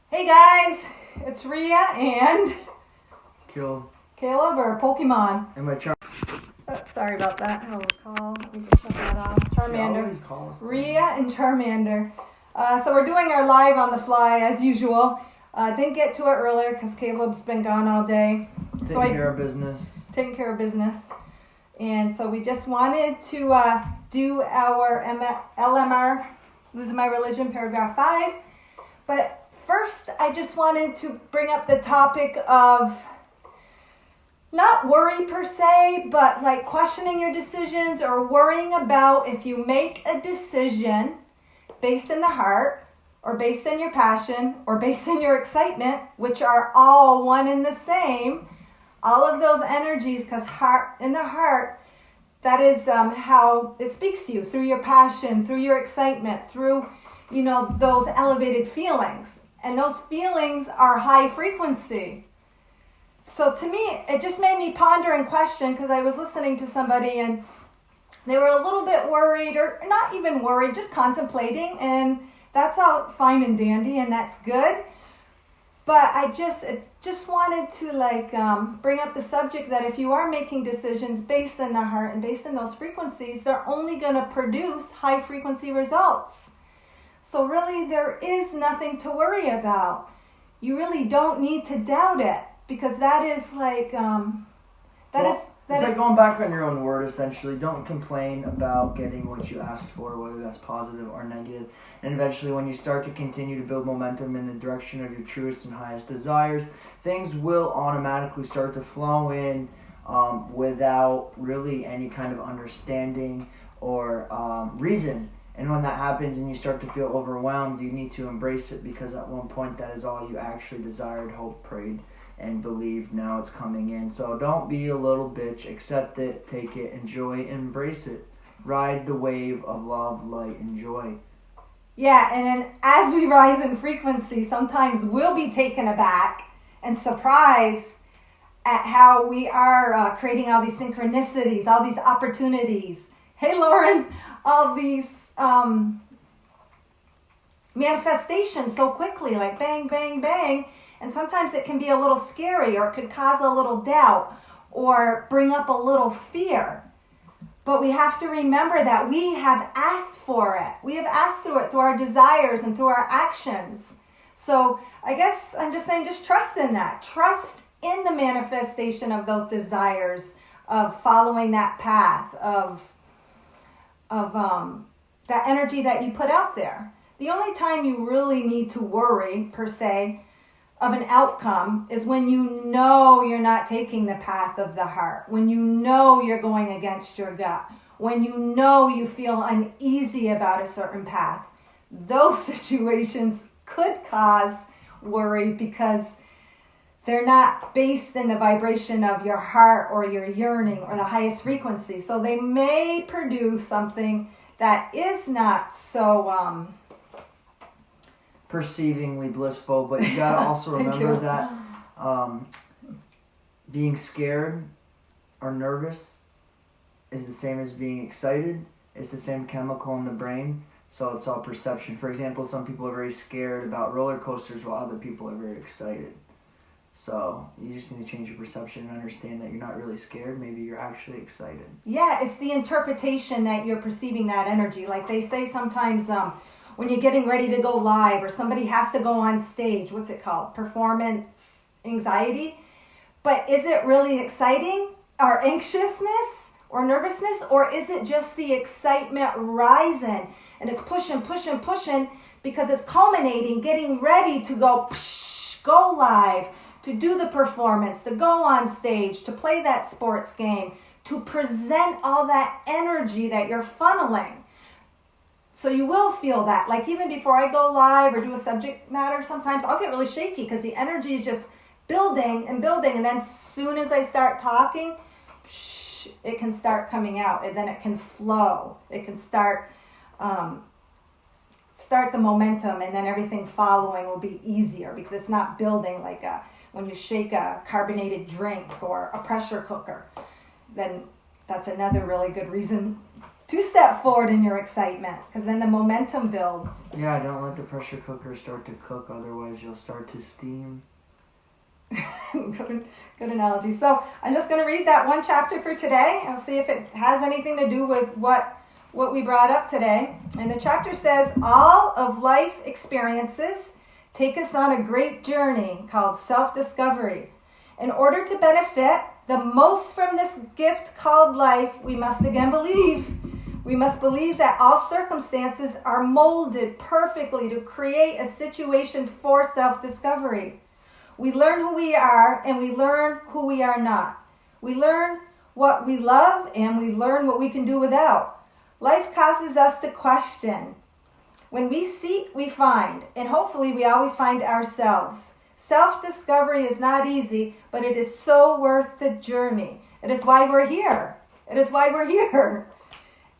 Hey guys, it's Ria and Caleb or Pokemon. and my Sorry about that. I had a little call. Let me just shut that off. Charmander. Ria and Charmander. So we're doing our live on the fly as usual. Didn't get to it earlier because Caleb's been gone all day. Taking care of business. And so we just wanted to do our LMR, Losing My Religion, paragraph 5. But first, I just wanted to bring up the topic of not worry per se, but like questioning your decisions or worrying about if you make a decision based in the heart or based in your passion or based in your excitement, which are all one and the same, all of those energies, because in the heart, that is how it speaks to you, through your passion, through your excitement, through, those elevated feelings. And those feelings are high frequency. So to me, it just made me ponder and question, because I was listening to somebody and they were a little bit worried, or not even worried, just contemplating. And that's all fine and dandy, and that's good. But I just wanted to bring up the subject that if you are making decisions based in the heart and based in those frequencies, they're only going to produce high frequency results. So really, there is nothing to worry about. You really don't need to doubt it, because that is like It's like going back on your own word, essentially. Don't complain about getting what you asked for, whether that's positive or negative. And eventually, when you start to continue to build momentum in the direction of your truest and highest desires, things will automatically start to flow in without really any kind of understanding or reason. And when that happens and you start to feel overwhelmed, you need to embrace it, because at one point that is all you actually desired, hoped, prayed, and believed. Now it's coming in. So don't be a little bitch. Accept it, take it, enjoy, embrace it. Ride the wave of love, light, and joy. Yeah, and then as we rise in frequency, sometimes we'll be taken aback and surprised at how we are creating all these synchronicities, all these opportunities. Hey, Lauren, all these manifestations so quickly, like bang, bang, bang. And sometimes it can be a little scary, or it could cause a little doubt or bring up a little fear. But we have to remember that we have asked for it. We have asked through it, through our desires and through our actions. So I guess I'm just saying, just trust in that. Trust in the manifestation of those desires, of following that path, of that energy that you put out there. The only time you really need to worry, per se, of an outcome is when you know you're not taking the path of the heart, when you know you're going against your gut, when you know you feel uneasy about a certain path. Those situations could cause worry, because they're not based in the vibration of your heart or your yearning or the highest frequency. So they may produce something that is not so perceivingly blissful, but you gotta also remember that being scared or nervous is the same as being excited. It's the same chemical in the brain, so it's all perception. For example, some people are very scared about roller coasters, while other people are very excited. So you just need to change your perception and understand that you're not really scared. Maybe you're actually excited. Yeah, it's the interpretation that you're perceiving that energy. Like they say sometimes when you're getting ready to go live, or somebody has to go on stage, what's it called? Performance anxiety. But is it really exciting, or anxiousness or nervousness? Or is it just the excitement rising and it's pushing, because it's culminating, getting ready to go live, to do the performance, to go on stage, to play that sports game, to present all that energy that you're funneling. So you will feel that. Like even before I go live or do a subject matter, sometimes I'll get really shaky because the energy is just building. And then as soon as I start talking, it can start coming out, and then it can flow. It can start the momentum, and then everything following will be easier, because it's not building like when you shake a carbonated drink or a pressure cooker. Then that's another really good reason step forward in your excitement, because then the momentum builds. Yeah, don't let the pressure cooker start to cook, otherwise you'll start to steam. Good analogy. So I'm just going to read that one chapter for today. I'll see if it has anything to do with what we brought up today. And the chapter says, all of life experiences take us on a great journey called self-discovery. In order to benefit the most from this gift called life, we must again believe. We must believe that all circumstances are molded perfectly to create a situation for self-discovery. We learn who we are and we learn who we are not. We learn what we love and we learn what we can do without. Life causes us to question. When we seek, we find, and hopefully we always find ourselves. Self-discovery is not easy, but it is so worth the journey. It is why we're here. It is why we're here.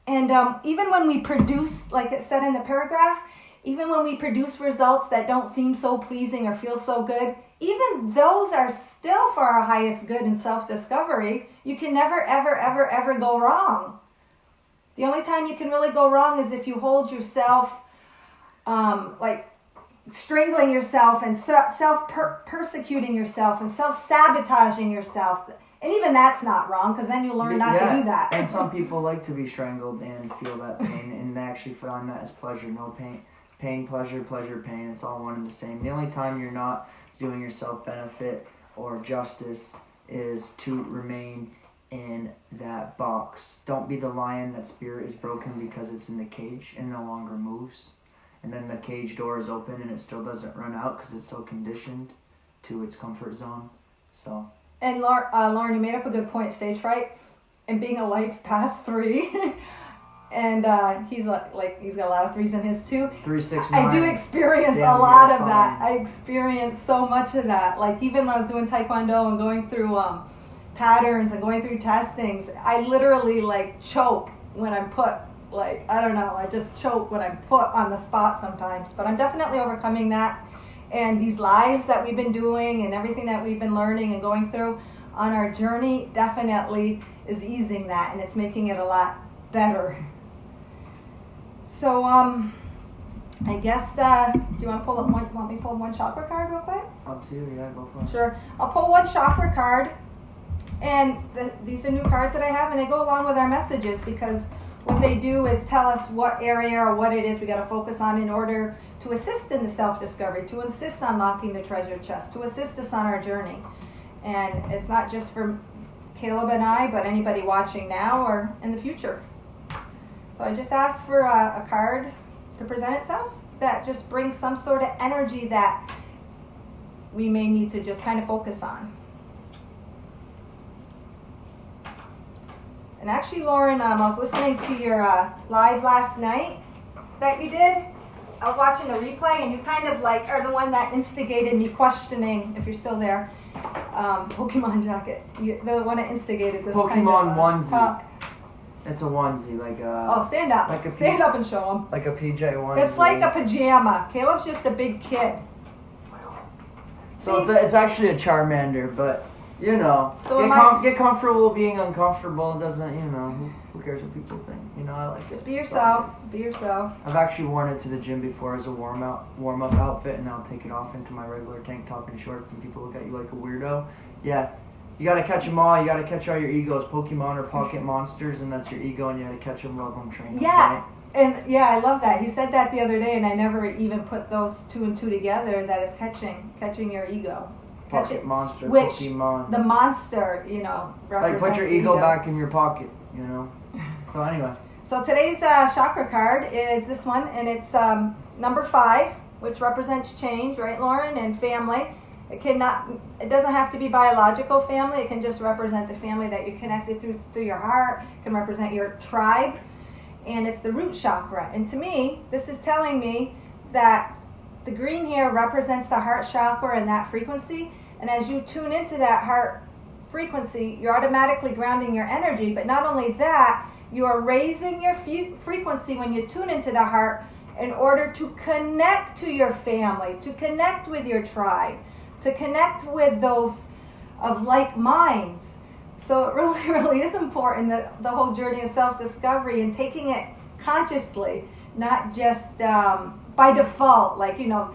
And even when we produce, like it said in the paragraph, even when we produce results that don't seem so pleasing or feel so good, even those are still for our highest good in self-discovery. You can never, ever, ever, ever go wrong. The only time you can really go wrong is if you hold yourself, like strangling yourself and self-persecuting yourself and self-sabotaging yourself. And even that's not wrong, because then you learn not to do that. And some people like to be strangled and feel that pain, and they actually find that as pleasure. No pain. Pain, pleasure, pleasure, pain. It's all one and the same. The only time you're not doing yourself benefit or justice is to remain in that box. Don't be the lion that spirit is broken because it's in the cage and no longer moves. And then the cage door is open and it still doesn't run out because it's so conditioned to its comfort zone. So. And Lauren, you made up a good point, stage fright, and being a life path 3. And he's like he's got a lot of 3s in his too. 3, 6, 9. I do experience a lot of that. I experience so much of that. Like even when I was doing Taekwondo and going through patterns and going through testings, I literally like choke when I'm put, like, I don't know, I just choke when I'm put on the spot sometimes. But I'm definitely overcoming that. And these lives that we've been doing and everything that we've been learning and going through on our journey definitely is easing that, and it's making it a lot better. So, I guess, do you want me to pull one chakra card real quick? Up to you, yeah, go for it. Sure. I'll pull one chakra card, and these are new cards that I have, and they go along with our messages, because what they do is tell us what area or what it is we got to focus on in order to assist in the self-discovery, to assist on unlocking the treasure chest, to assist us on our journey. And it's not just for Caleb and I, but anybody watching now or in the future. So I just asked for a card to present itself that just brings some sort of energy that we may need to just kind of focus on. And actually, Lauren, I was listening to your live last night that you did. I was watching a replay, and you kind of like are the one that instigated me questioning, if you're still there, Pokemon jacket. You're the one that instigated this Pokemon kind of, onesie. talk. It's a onesie, like a... Oh, stand up. Like stand up and show them. Like a PJ onesie. It's like a pajama. Caleb's just a big kid. So it's actually a Charmander, but, you know, so get comfortable being uncomfortable. It doesn't, you know, who cares what people think? You know, I like it. Just be yourself. Be yourself. I've actually worn it to the gym before as a warm-up outfit, and I'll take it off into my regular tank top and shorts, and people look at you like a weirdo. Yeah. You gotta catch them all. You gotta catch all your egos. Pokemon are pocket monsters, and that's your ego, and you gotta catch them, love them, train them. Yeah, right? and yeah, I love that. He said that the other day, and I never even put those 2 and 2 together. That is catching your ego. Pocket monster, which Pokemon. The monster, you know, represents like put your ego back in your pocket, you know. So anyway. So today's chakra card is this one, and it's number 5, which represents change, right, Lauren, and family. It doesn't have to be biological family. It can just represent the family that you're connected through your heart. It can represent your tribe. And it's the root chakra. And to me, this is telling me that the green here represents the heart chakra and that frequency. And as you tune into that heart frequency, you're automatically grounding your energy. But not only that, you are raising your frequency when you tune into the heart in order to connect to your family, to connect with your tribe, to connect with those of like minds. So it really, really is important that the whole journey of self-discovery and taking it consciously, not just by default, like, you know.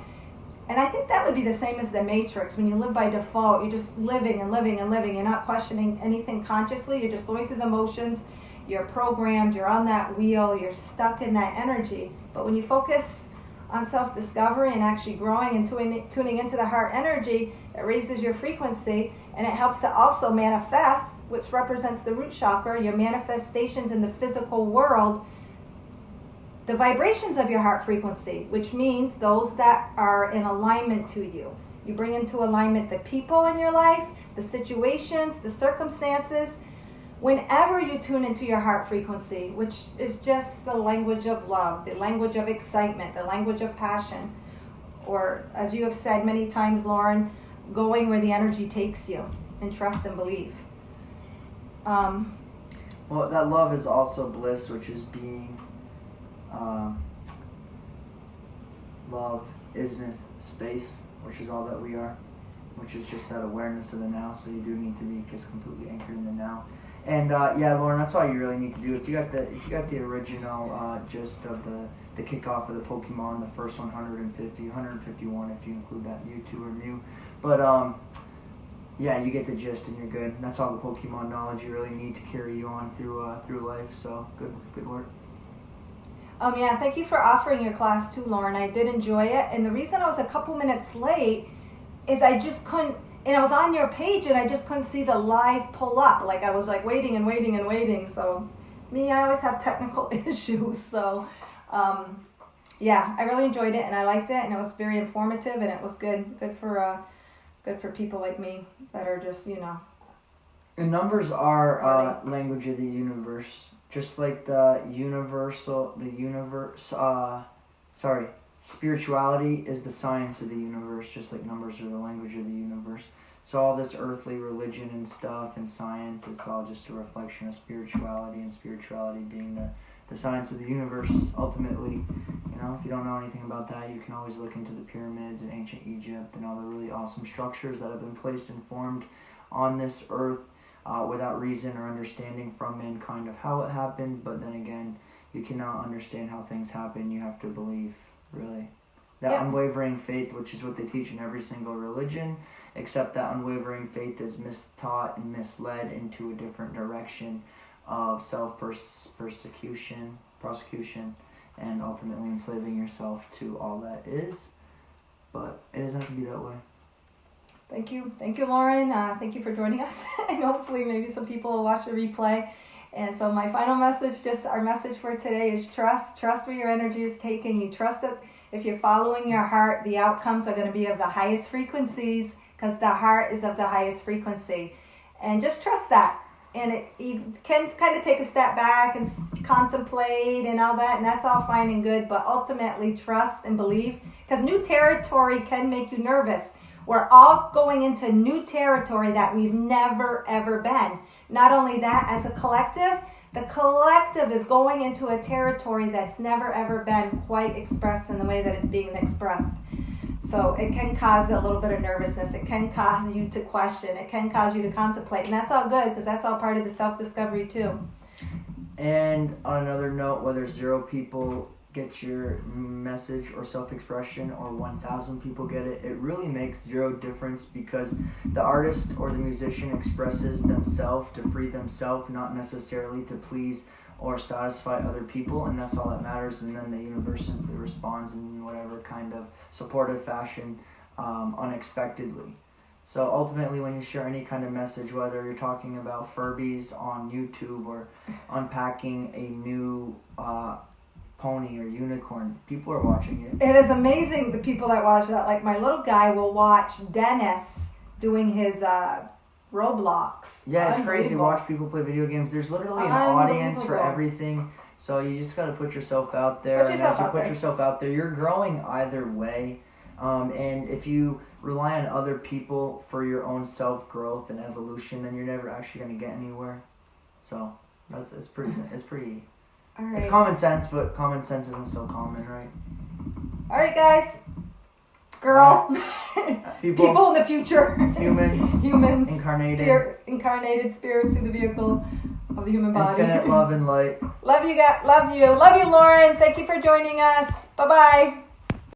And I think that would be the same as the Matrix. When you live by default, you're just living and living and living. You're not questioning anything consciously. You're just going through the motions. You're programmed. You're on that wheel. You're stuck in that energy. But when you focus on self-discovery and actually growing and tuning into the heart energy, it raises your frequency, and it helps to also manifest, which represents the root chakra, your manifestations in the physical world, the vibrations of your heart frequency, which means those that are in alignment to you. You bring into alignment the people in your life, the situations, the circumstances. Whenever you tune into your heart frequency, which is just the language of love, the language of excitement, the language of passion, or as you have said many times, Lauren, going where the energy takes you, and trust and believe. Well, that love is also bliss, which is being. Love, isness, space, which is all that we are, which is just that awareness of the now. So you do need to be just completely anchored in the now. And yeah, Lauren, that's all you really need to do. If you got the original gist of the kickoff of the Pokemon, the first 151 if you include that Mewtwo or Mew, but yeah, you get the gist and you're good. And that's all the Pokemon knowledge you really need to carry you on through life. So good work. Yeah, thank you for offering your class too, Lauren. I did enjoy it. And the reason I was a couple minutes late is I just couldn't, and I was on your page and I just couldn't see the live pull up. Like I was like waiting and waiting and waiting. So me, I always have technical issues. So yeah, I really enjoyed it and I liked it, and it was very informative, and it was good for people like me that are just, you know. And numbers are language of the universe. Just like spirituality is the science of the universe, just like numbers are the language of the universe. So all this earthly religion and stuff and science, it's all just a reflection of spirituality, and spirituality being the science of the universe. Ultimately, you know, if you don't know anything about that, you can always look into the pyramids in ancient Egypt and all the really awesome structures that have been placed and formed on this earth. Without reason or understanding from mankind of how it happened. But then again, you cannot understand how things happen. You have to believe, really. That unwavering faith, which is what they teach in every single religion, except that unwavering faith is mistaught and misled into a different direction of prosecution, and ultimately enslaving yourself to all that is. But it doesn't have to be that way. Thank you, Lauren. Thank you for joining us. And hopefully maybe some people will watch the replay. And so my final message, our message for today is trust. Trust where your energy is taking you. Trust that if you're following your heart, the outcomes are going to be of the highest frequencies, because the heart is of the highest frequency. And just trust that. And you can kind of take a step back and contemplate and all that, and that's all fine and good. But ultimately trust and believe, because new territory can make you nervous. We're all going into new territory that we've never, ever been. Not only that, as a collective, the collective is going into a territory that's never, ever been quite expressed in the way that it's being expressed. So it can cause a little bit of nervousness. It can cause you to question. It can cause you to contemplate. And that's all good, because that's all part of the self-discovery too. And on another note, whether 0 people get your message or self-expression or 1,000 people get it, it really makes 0 difference, because the artist or the musician expresses themselves to free themselves, not necessarily to please or satisfy other people, and that's all that matters. And then the universe simply responds in whatever kind of supportive fashion, unexpectedly. So ultimately, when you share any kind of message, whether you're talking about Furbies on YouTube or unpacking a new pony or unicorn, people are watching it. It is amazing, the people that watch that. Like my little guy will watch Dennis doing his Roblox. Yeah, it's crazy to watch people play video games. There's literally an audience for everything. So you just got to put yourself out there. And as you put yourself out there, you're growing either way. And if you rely on other people for your own self-growth and evolution, then you're never actually going to get anywhere. So it's pretty. All right. It's common sense, but common sense isn't so common, right? All right, guys. Girl. People in the future. Humans. Incarnated spirits through the vehicle of the human body. Infinite love and light. Love you, Lauren. Thank you for joining us. Bye-bye.